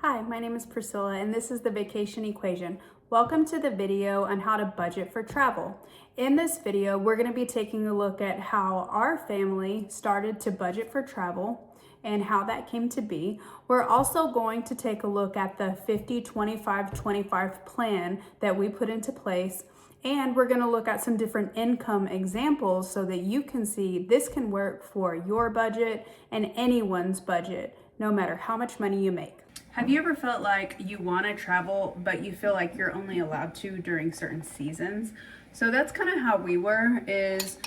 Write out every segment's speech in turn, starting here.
Hi, my name is Priscilla and this is the Vacation Equation. Welcome to the video on how to budget for travel. In this video, we're going to be taking a look at how our family started to budget for travel and how that came to be. We're also going to take a look at the 50-25-25 plan that we put into place, and we're going to look at some different income examples so that you can see this can work for your budget and anyone's budget, no matter how much money you make. Have you ever felt like you want to travel, but you feel like you're only allowed to during certain seasons? So that's kind of how we were, is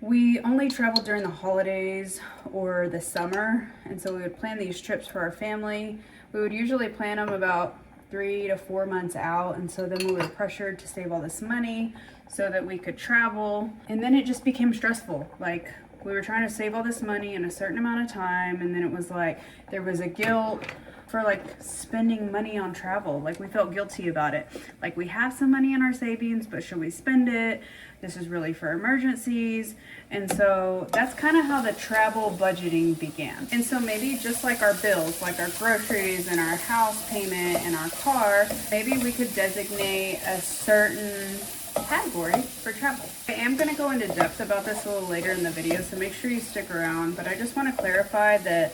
we only traveled during the holidays or the summer. And so we would plan these trips for our family. We would usually plan them about 3 to 4 months out. And so then we were pressured to save all this money so that we could travel. And then it just became stressful. Like, we were trying to save all this money in a certain amount of time. And then it was like, there was a guilt for like spending money on travel. Like, we felt guilty about it. Like, we have some money in our savings, but should we spend it? This is really for emergencies. And so that's kind of how the travel budgeting began. And so maybe just like our bills, like our groceries and our house payment and our car, maybe we could designate a certain category for travel. I am going to go into depth about this a little later in the video, so make sure you stick around. But I just want to clarify that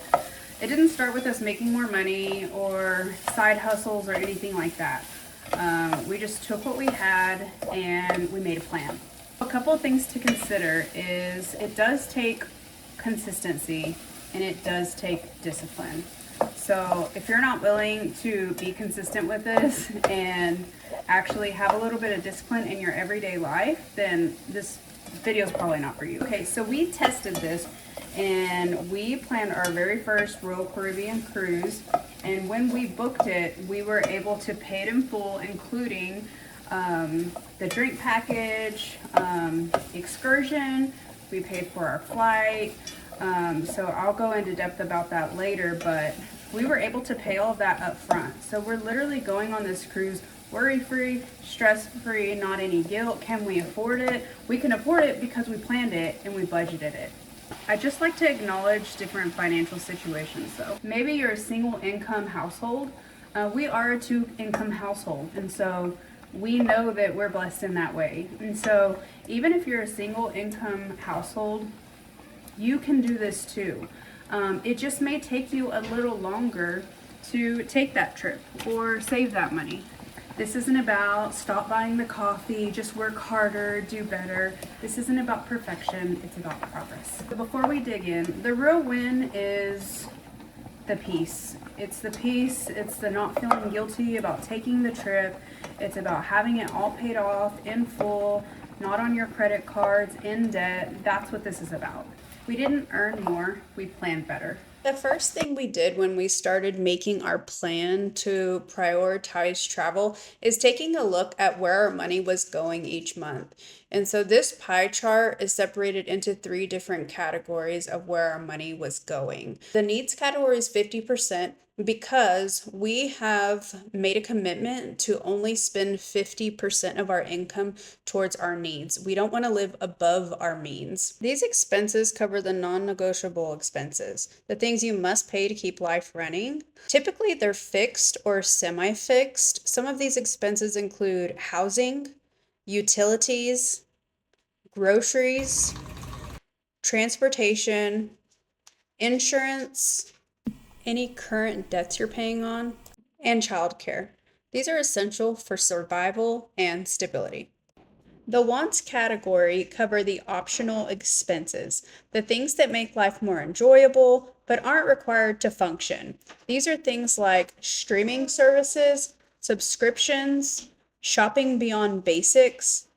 it didn't start with us making more money or side hustles or anything like that. We just took what we had and we made a plan. A couple of things to consider is it does take consistency and it does take discipline. So if you're not willing to be consistent with this and actually have a little bit of discipline in your everyday life, then this video is probably not for you. Okay, so we tested this and we planned our very first Royal Caribbean cruise, and when we booked it, we were able to pay it in full, including the drink package, excursion. We paid for our flight, so I'll go into depth about that later, but we were able to pay all of that up front. So we're literally going on this cruise worry-free, stress-free, not any guilt. Can we afford it? We can afford it because we planned it and we budgeted it. I just like to acknowledge different financial situations. So maybe you're a single income household. We are a 2-income household, and so we know that we're blessed in that way. And so even if you're a single income household, you can do this too. It just may take you a little longer to take that trip or save that money. This isn't about stop buying the coffee, just work harder, do better. This isn't about perfection, it's about progress. Before we dig in, the real win is the peace. It's the peace, it's the not feeling guilty about taking the trip. It's about having it all paid off in full, not on your credit cards, in debt. That's what this is about. We didn't earn more, we planned better. The first thing we did when we started making our plan to prioritize travel is taking a look at where our money was going each month. And so this pie chart is separated into 3 different categories of where our money was going. The needs category is 50% because we have made a commitment to only spend 50% of our income towards our needs. We don't want to live above our means. These expenses cover the non-negotiable expenses, the things you must pay to keep life running. Typically, they're fixed or semi-fixed. Some of these expenses include housing, utilities, groceries, transportation, insurance, any current debts you're paying on, and childcare. These are essential for survival and stability. The wants category cover the optional expenses, the things that make life more enjoyable but aren't required to function. These are things like streaming services, subscriptions, shopping beyond basics,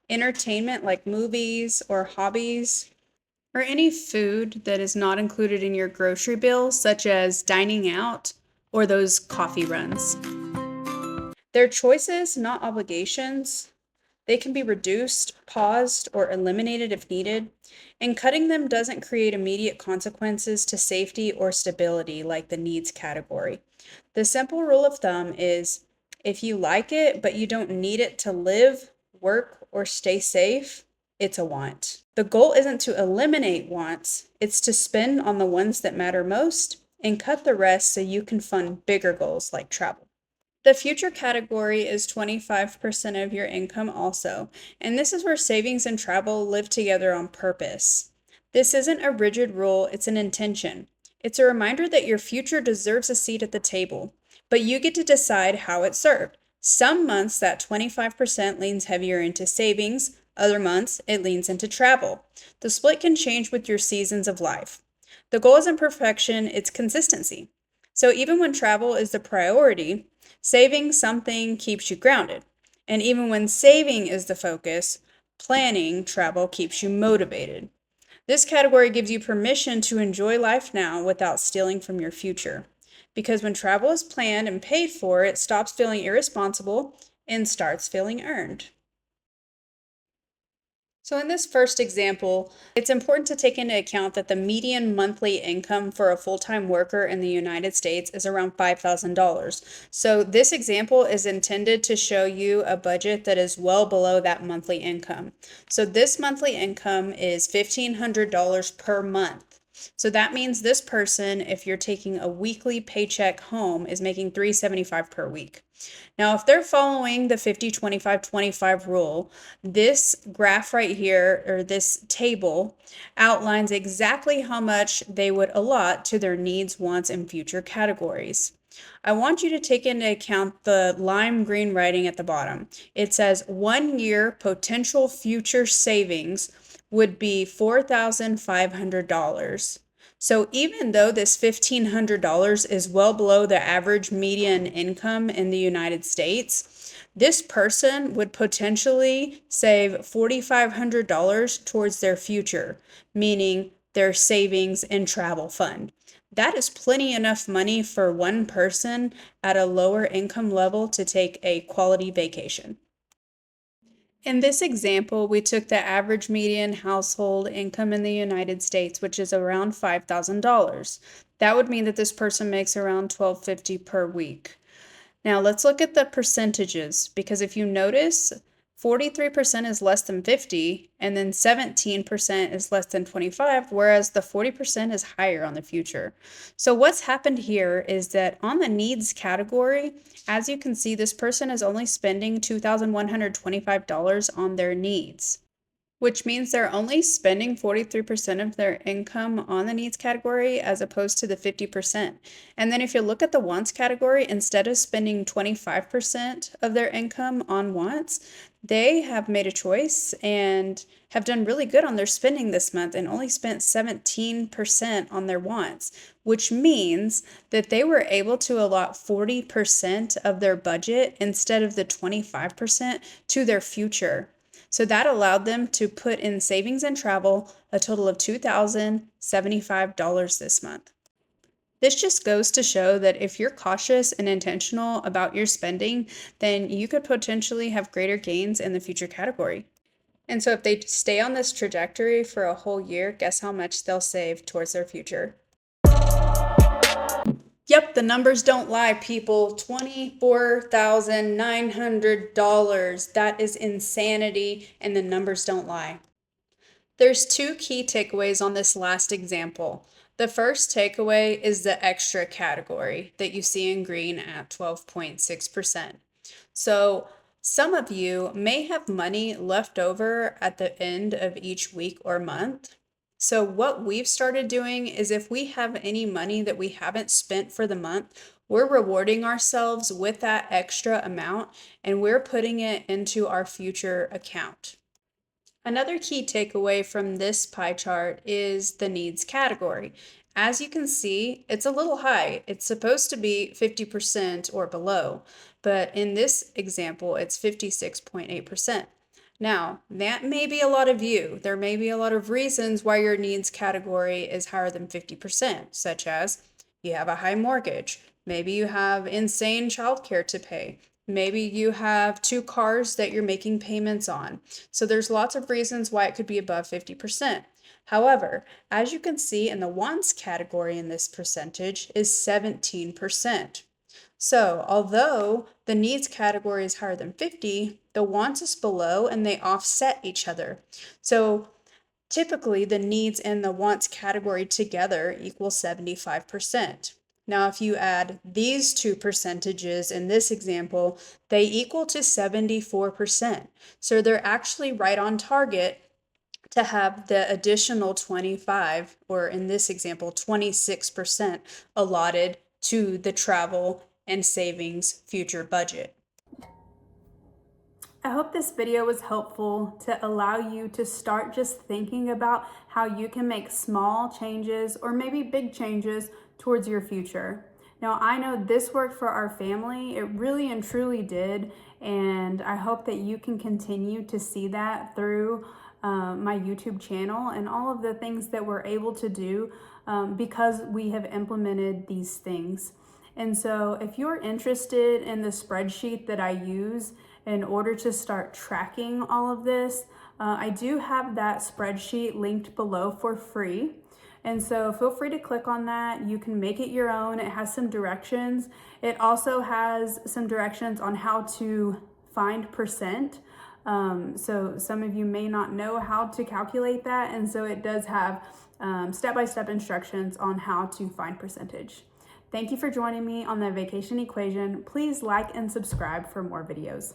entertainment like movies or hobbies, or any food that is not included in your grocery bill, such as dining out or those coffee runs. They're choices, not obligations. They can be reduced, paused, or eliminated if needed, and cutting them doesn't create immediate consequences to safety or stability like the needs category. The simple rule of thumb is if you like it but you don't need it to live, work, or stay safe, it's a want. The goal isn't to eliminate wants, it's to spend on the ones that matter most and cut the rest so you can fund bigger goals like travel. The future category is 25% of your income also, and this is where savings and travel live together on purpose. This isn't a rigid rule, it's an intention. It's a reminder that your future deserves a seat at the table, but you get to decide how it's served. Some months that 25% leans heavier into savings, other months it leans into travel. The split can change with your seasons of life. The goal isn't perfection, it's consistency. So even when travel is the priority, saving something keeps you grounded. And even when saving is the focus, planning travel keeps you motivated. This category gives you permission to enjoy life now without stealing from your future. Because when travel is planned and paid for, it stops feeling irresponsible and starts feeling earned. So in this first example, it's important to take into account that the median monthly income for a full-time worker in the United States is around $5,000. So this example is intended to show you a budget that is well below that monthly income. So this monthly income is $1,500 per month. So that means this person, if you're taking a weekly paycheck home, is making $375 per week. Now, if they're following the 50-25-25 rule, this graph right here, or this table, outlines exactly how much they would allot to their needs, wants, and future categories. I want you to take into account the lime green writing at the bottom. It says 1 year potential future savings would be $4,500. So even though this $1,500 is well below the average median income in the United States, this person would potentially save $4,500 towards their future, meaning their savings and travel fund. That is plenty enough money for one person at a lower income level to take a quality vacation. In this example, we took the average median household income in the United States, which is around $5,000. That would mean that this person makes around $1,250 per week. Now let's look at the percentages, because if you notice, 43% is less than 50, and then 17% is less than 25, whereas the 40% is higher on the future. So what's happened here is that on the needs category, as you can see, this person is only spending $2,125 on their needs, which means they're only spending 43% of their income on the needs category as opposed to the 50%. And then if you look at the wants category, instead of spending 25% of their income on wants, they have made a choice and have done really good on their spending this month and only spent 17% on their wants, which means that they were able to allot 40% of their budget instead of the 25% to their future. So that allowed them to put in savings and travel a total of $2,075 this month. This just goes to show that if you're cautious and intentional about your spending, then you could potentially have greater gains in the future category. And so if they stay on this trajectory for a whole year, guess how much they'll save towards their future? Yep, the numbers don't lie, people. $24,900. That is insanity, and the numbers don't lie. There's two key takeaways on this last example. The first takeaway is the extra category that you see in green at 12.6%. So some of you may have money left over at the end of each week or month. So what we've started doing is if we have any money that we haven't spent for the month, we're rewarding ourselves with that extra amount and we're putting it into our future account. Another key takeaway from this pie chart is the needs category. As you can see, it's a little high. It's supposed to be 50% or below, but in this example, it's 56.8%. Now, that may be a lot of you. There may be a lot of reasons why your needs category is higher than 50%, such as you have a high mortgage, maybe you have insane childcare to pay, maybe you have 2 cars that you're making payments on. So there's lots of reasons why it could be above 50%. However, as you can see in the wants category in this percentage is 17%. So although the needs category is higher than 50, the wants is below and they offset each other. So Typically, the needs and the wants category together equal 75%. Now, if you add these two percentages in this example, they equal to 74%. So they're actually right on target to have the additional 25, or in this example, 26% allotted to the travel and savings future budget. I hope this video was helpful to allow you to start just thinking about how you can make small changes or maybe big changes towards your future. Now, I know this worked for our family. It really and truly did. And I hope that you can continue to see that through my YouTube channel and all of the things that we're able to do because we have implemented these things. And so if you're interested in the spreadsheet that I use in order to start tracking all of this, I do have that spreadsheet linked below for free. And so feel free to click on that. You can make it your own. It has some directions. It also has some directions on how to find percent. So some of you may not know how to calculate that. And so it does have step-by-step instructions on how to find percentage. Thank you for joining me on the vacation equation. Please like and subscribe for more videos.